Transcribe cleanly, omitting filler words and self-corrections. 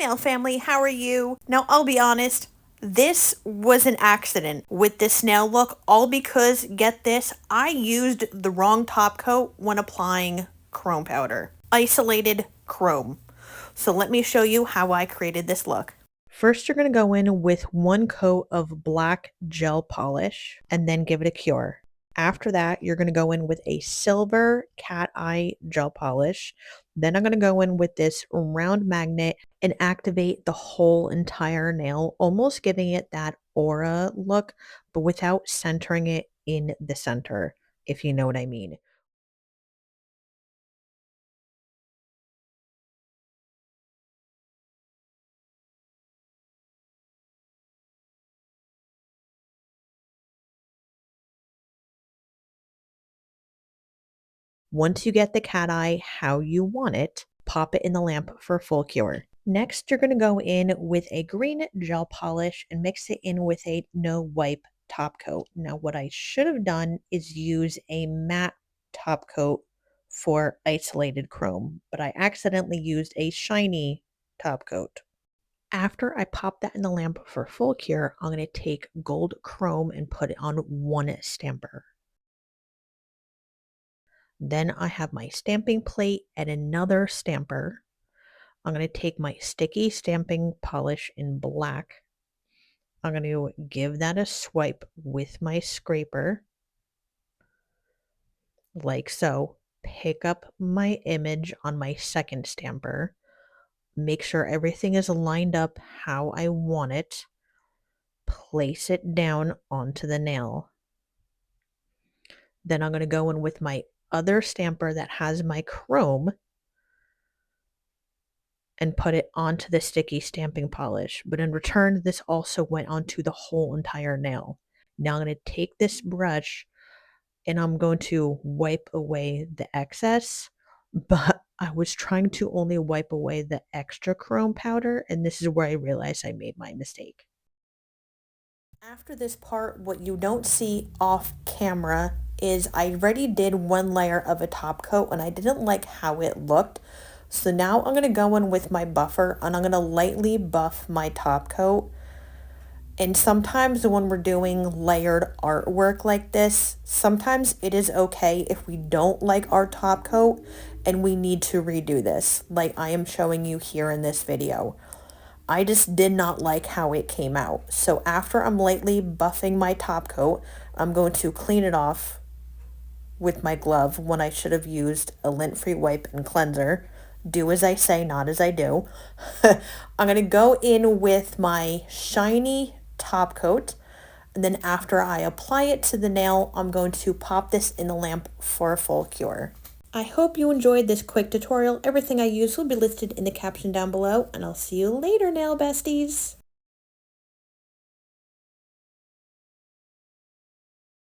nail family, how are you? Now, I'll be honest, this was an accident with this nail look, all because, get this, I used the wrong top coat when applying chrome powder. Isolated chrome. So let me show you how I created this look. First, you're going to go in with one coat of black gel polish and then give it a cure. After that, you're going to go in with a silver cat eye gel polish. Then I'm going to go in with this round magnet and activate the whole entire nail, almost giving it that aura look, but without centering it in the center, if you know what I mean. Once you get the cat eye how you want it, pop it in the lamp for full cure. Next, you're going to go in with a green gel polish and mix it in with a no wipe top coat. Now, what I should have done is use a matte top coat for isolated chrome, but I accidentally used a shiny top coat. After I pop that in the lamp for full cure, I'm going to take gold chrome and put it on one stamper. Then I have my stamping plate and another stamper. I'm going to take my sticky stamping polish in black. I'm going to give that a swipe with my scraper, like so. Pick up my image on my second stamper. Make sure everything is lined up how I want it. Place it down onto the nail. Then I'm going to go in with my other stamper that has my chrome and put it onto the sticky stamping polish. But in return, this also went onto the whole entire nail. Now I'm going to take this brush and I'm going to wipe away the excess, but I was trying to only wipe away the extra chrome powder, and this is where I realized I made my mistake. After this part, what you don't see off camera is I already did one layer of a top coat and I didn't like how it looked. So now I'm going to go in with my buffer and I'm going to lightly buff my top coat. And sometimes when we're doing layered artwork like this, sometimes it is okay if we don't like our top coat and we need to redo this, like I am showing you here in this video. I just did not like how it came out. So after I'm lightly buffing my top coat, I'm going to clean it off with my glove when I should have used a lint-free wipe and cleanser. Do as I say, not as I do. I'm going to go in with my shiny top coat. And then after I apply it to the nail, I'm going to pop this in the lamp for a full cure. I hope you enjoyed this quick tutorial. Everything I use will be listed in the caption down below, and I'll see you later, nail besties.